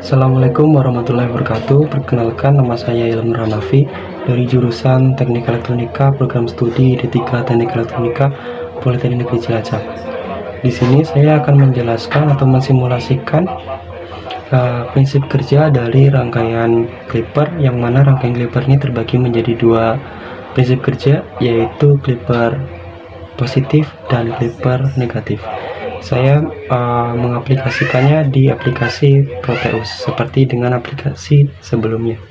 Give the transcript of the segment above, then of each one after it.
Assalamualaikum warahmatullahi wabarakatuh. Perkenalkan, nama saya Ilham Ranafi dari jurusan Teknik Elektronika, program studi D3 Teknik Elektronika, Politeknik Negeri Cilacap. Di sini saya akan menjelaskan atau mensimulasikan prinsip kerja dari rangkaian clipper, yang mana rangkaian clipper ini terbagi menjadi dua prinsip kerja, yaitu clipper positif dan clipper negatif. Saya mengaplikasikannya di aplikasi Proteus seperti dengan aplikasi sebelumnya.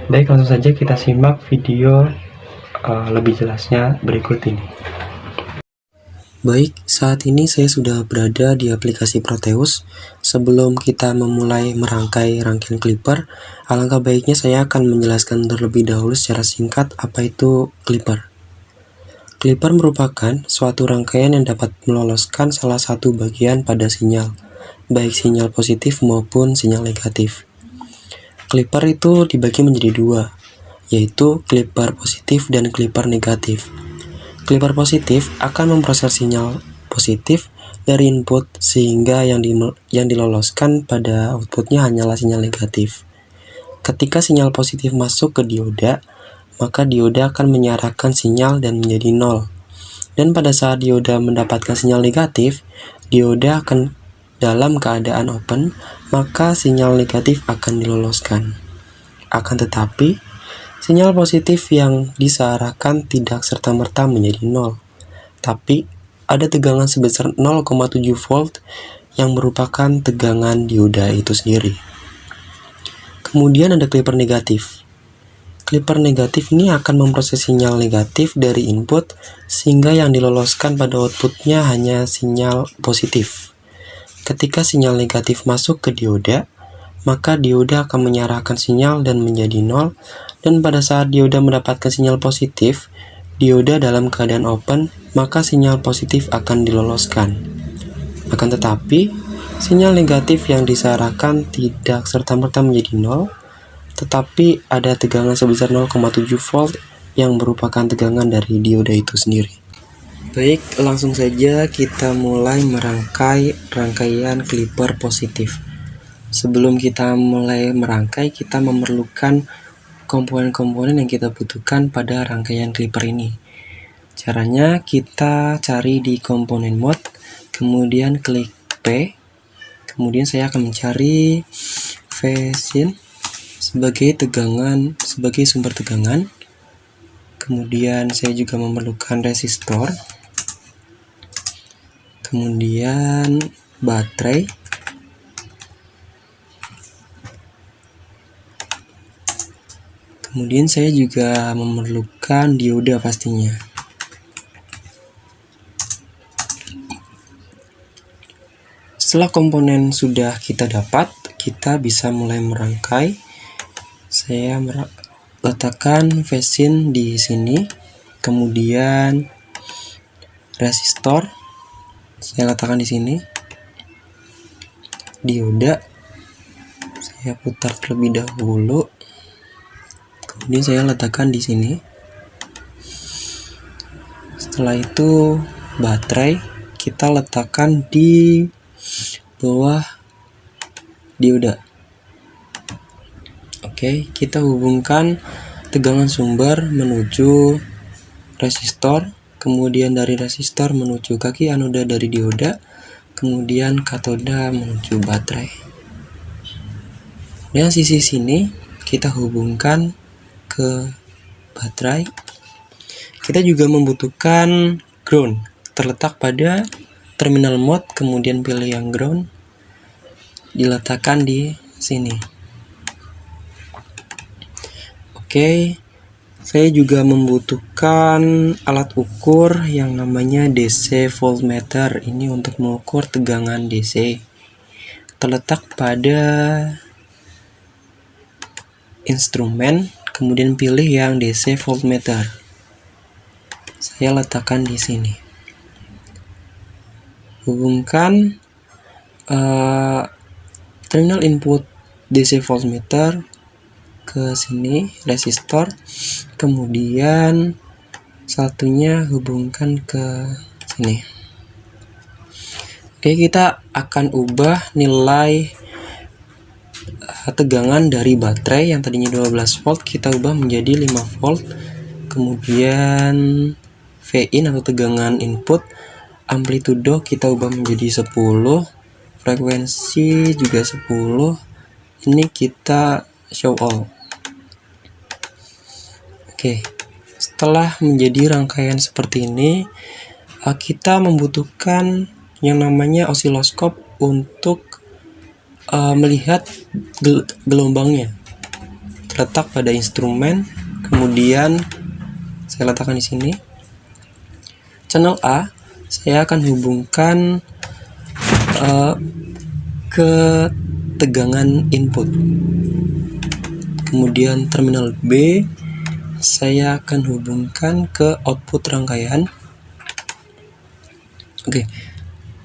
Baik, langsung saja kita simak video lebih jelasnya berikut ini. Baik, saat ini saya sudah berada di aplikasi Proteus. Sebelum kita memulai merangkai rangkaian clipper, alangkah baiknya saya akan menjelaskan terlebih dahulu secara singkat apa itu clipper. Clipper merupakan suatu rangkaian yang dapat meloloskan salah satu bagian pada sinyal, baik sinyal positif maupun sinyal negatif. Clipper itu dibagi menjadi dua, yaitu clipper positif dan clipper negatif. Clipper positif akan memproses sinyal positif dari input sehingga yang diloloskan pada outputnya hanyalah sinyal negatif. Ketika sinyal positif masuk ke dioda, maka dioda akan mengarahkan sinyal dan menjadi 0. Dan pada saat dioda mendapatkan sinyal negatif, dioda akan dalam keadaan open, maka sinyal negatif akan diloloskan. Akan tetapi, sinyal positif yang disearahkan tidak serta-merta menjadi 0, tapi ada tegangan sebesar 0,7 volt yang merupakan tegangan dioda itu sendiri. Kemudian ada clipper negatif. Clipper negatif ini akan memproses sinyal negatif dari input sehingga yang diloloskan pada outputnya hanya sinyal positif. Ketika sinyal negatif masuk ke dioda, maka dioda akan mengarahkan sinyal dan menjadi 0, dan pada saat dioda mendapatkan sinyal positif, dioda dalam keadaan open, maka sinyal positif akan diloloskan. Akan tetapi, sinyal negatif yang disearahkan tidak serta-merta menjadi 0, tetapi ada tegangan sebesar 0,7 volt yang merupakan tegangan dari dioda itu sendiri. Baik, langsung saja kita mulai merangkai rangkaian clipper positif. Sebelum kita mulai merangkai, kita memerlukan komponen-komponen yang kita butuhkan pada rangkaian clipper ini. Caranya kita cari di komponen mode, kemudian klik P, kemudian saya akan mencari Vsin sebagai sumber tegangan. Kemudian saya juga memerlukan resistor, kemudian baterai, kemudian saya juga memerlukan dioda pastinya. Setelah komponen sudah kita dapat, kita bisa mulai merangkai. Saya letakkan Vsin di sini, kemudian resistor saya letakkan di sini, dioda saya putar terlebih dahulu, kemudian saya letakkan di sini. Setelah itu baterai kita letakkan di bawah dioda. Oke, kita hubungkan tegangan sumber menuju resistor, kemudian dari resistor menuju kaki anoda dari dioda, kemudian katoda menuju baterai. Dan sisi sini kita hubungkan ke baterai. Kita juga membutuhkan ground, terletak pada terminal mode, kemudian pilih yang ground, diletakkan di sini. Oke, saya juga membutuhkan alat ukur yang namanya DC voltmeter. Ini untuk mengukur tegangan DC. Terletak pada instrumen, kemudian pilih yang DC voltmeter. Saya letakkan di sini. Hubungkan terminal input DC voltmeter ke sini, resistor, kemudian satunya hubungkan ke sini. Oke, kita akan ubah nilai tegangan dari baterai yang tadinya 12 volt kita ubah menjadi 5 volt. Kemudian Vin atau tegangan input, amplitudo kita ubah menjadi 10, frekuensi juga 10. Ini kita show all. Oke, setelah menjadi rangkaian seperti ini, kita membutuhkan yang namanya osiloskop untuk melihat gelombangnya. Terletak pada instrumen, kemudian saya letakkan di sini. Channel A saya akan hubungkan ke tegangan input. Kemudian terminal B saya akan hubungkan ke output rangkaian. Oke,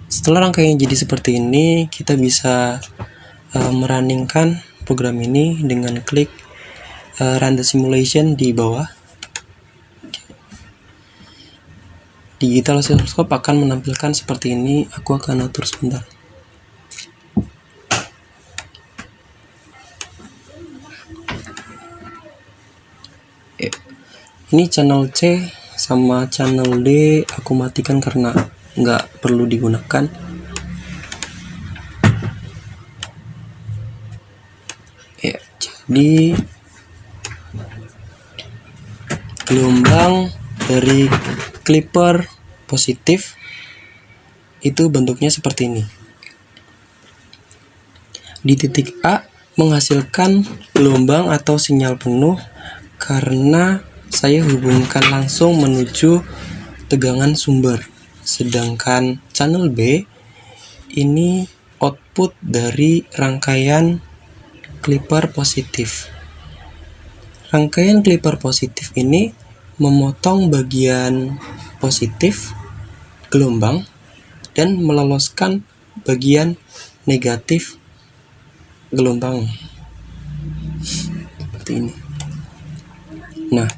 setelah rangkaian jadi seperti ini, kita bisa merunningkan program ini dengan klik run the simulation di bawah. Digital oscilloscope akan menampilkan seperti ini. Aku akan atur sebentar. Ini channel C sama channel D aku matikan karena nggak perlu digunakan. Jadi gelombang dari clipper positif itu bentuknya seperti ini. Di titik A menghasilkan gelombang atau sinyal penuh karena saya hubungkan langsung menuju tegangan sumber. Sedangkan channel B ini output dari rangkaian clipper positif. Rangkaian clipper positif ini memotong bagian positif gelombang dan meloloskan bagian negatif gelombang. Seperti ini. Nah,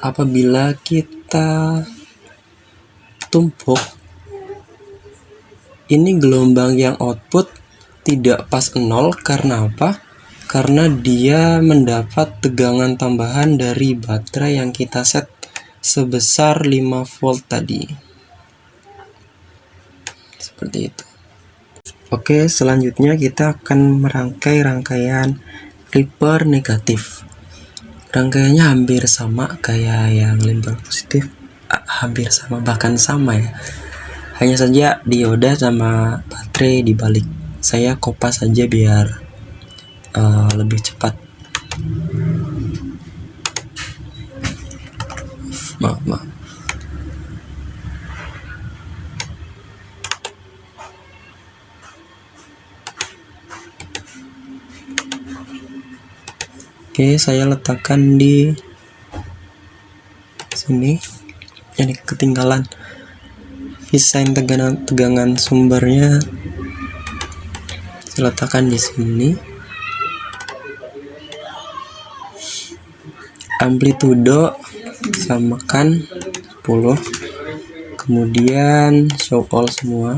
apabila kita tumpuk, ini gelombang yang output tidak pas 0 karena apa? Karena dia mendapat tegangan tambahan dari baterai yang kita set sebesar 5 volt tadi. Seperti itu. Oke, selanjutnya kita akan merangkai rangkaian clipper negatif. Rangkaiannya hampir sama kayak yang clipper positif, hampir sama, bahkan sama ya. Hanya saja dioda sama baterai dibalik. Saya kopas saja biar lebih cepat. Maaf. Oke, saya letakkan di sini. Ini ketinggalan desain tegangan sumbernya. Saya letakkan di sini. Amplitudo samakan 10. Kemudian show all semua.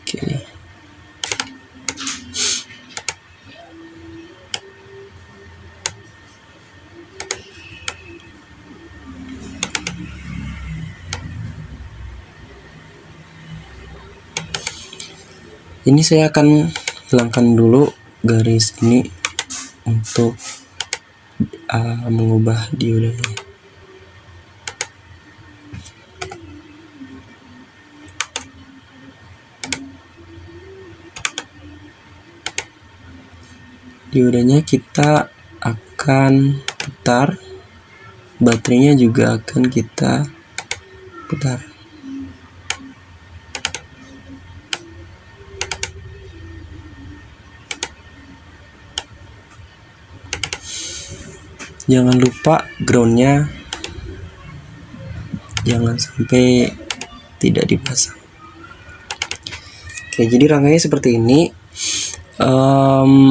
Oke. Ini saya akan hilangkan dulu garis ini untuk mengubah diodenya. Diodenya kita akan putar, baterainya juga akan kita putar. Jangan lupa groundnya jangan sampai tidak dipasang. Oke, jadi rangkaiannya seperti ini.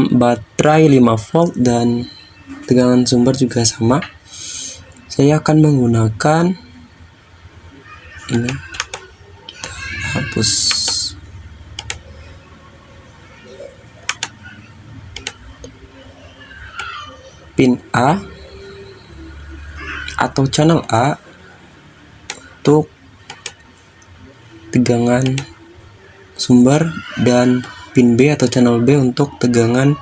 Baterai 5 volt dan tegangan sumber juga sama. Saya akan menggunakan ini, kita hapus. pin A atau channel A untuk tegangan sumber, dan pin B atau channel B untuk tegangan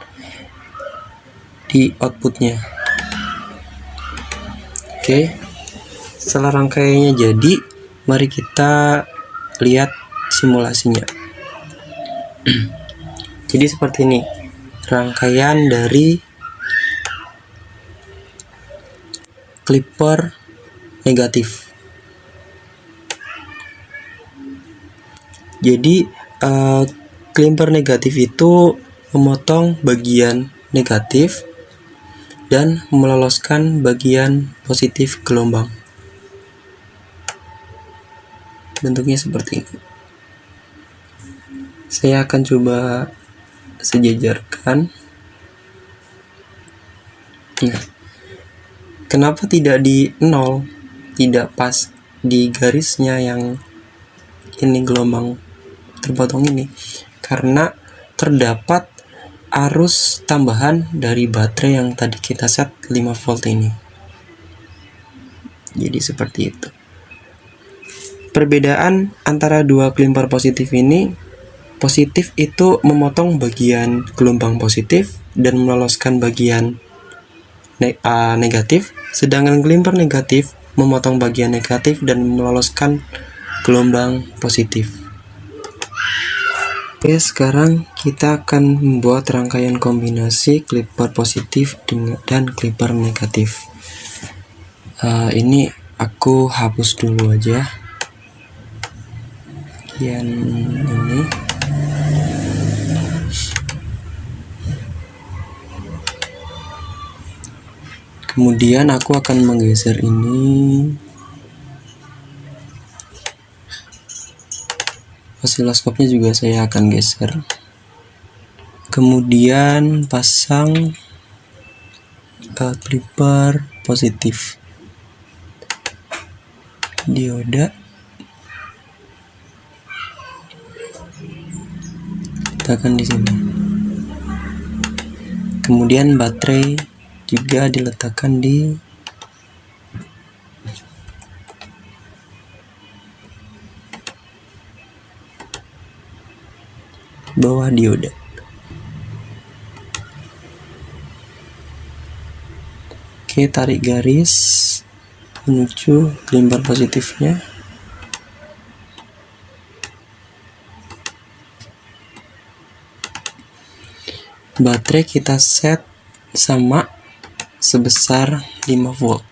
di outputnya. Oke, setelah rangkaiannya jadi, mari kita lihat simulasinya. Jadi seperti ini rangkaian dari clipper negatif. Jadi clipper negatif itu memotong bagian negatif dan meloloskan bagian positif gelombang. Bentuknya seperti ini. Saya akan coba sejajarkan. Nah, kenapa tidak di 0, tidak pas di garisnya yang ini gelombang terpotong ini? Karena terdapat arus tambahan dari baterai yang tadi kita set 5 volt ini. Jadi seperti itu. Perbedaan antara dua clipper positif ini, positif itu memotong bagian gelombang positif dan meloloskan bagian negatif, sedangkan clipper negatif memotong bagian negatif dan meloloskan gelombang positif. Oke, sekarang kita akan membuat rangkaian kombinasi clipper positif dan clipper negatif. Ini aku hapus dulu aja bagian ini. Kemudian aku akan menggeser ini. Osiloskopnya juga saya akan geser. Kemudian pasang clipper positif, dioda, letakkan di sini. Kemudian baterai juga diletakkan di bawah dioda. Oke, tarik garis menuju clipper positifnya. Baterai kita set sama sebesar 5 volt.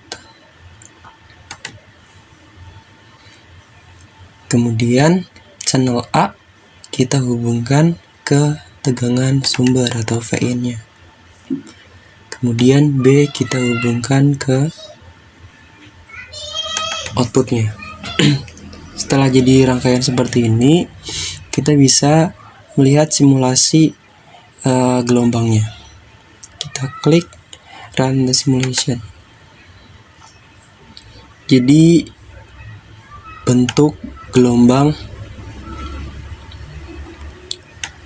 Kemudian channel A kita hubungkan ke tegangan sumber atau VIN-nya. Kemudian B kita hubungkan ke outputnya. Setelah jadi rangkaian seperti ini, kita bisa melihat simulasi gelombangnya. Kita klik run the simulation. Jadi bentuk gelombang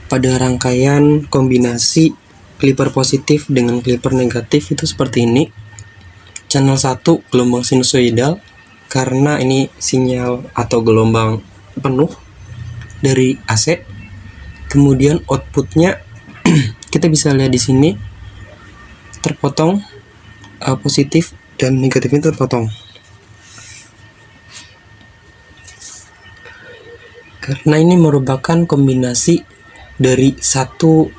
pada rangkaian kombinasi clipper positif dengan clipper negatif itu seperti ini. Channel 1 gelombang sinusoidal karena ini sinyal atau gelombang penuh dari AC. Kemudian outputnya kita bisa lihat di sini terpotong, positif dan negatifnya terpotong. Karena ini merupakan kombinasi dari satu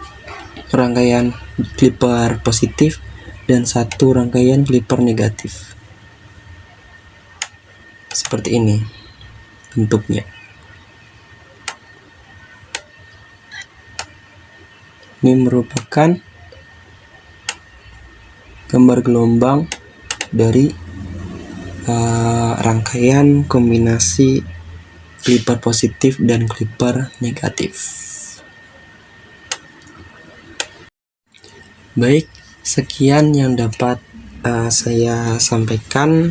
rangkaian clipper positif dan satu rangkaian clipper negatif. Seperti ini bentuknya. Ini merupakan gambar gelombang dari rangkaian kombinasi clipper positif dan clipper negatif. Baik, sekian yang dapat saya sampaikan.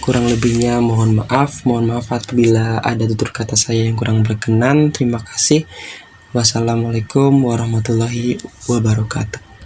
Kurang lebihnya mohon maaf. Mohon maaf apabila ada tutur kata saya yang kurang berkenan. Terima kasih. Wassalamualaikum warahmatullahi wabarakatuh.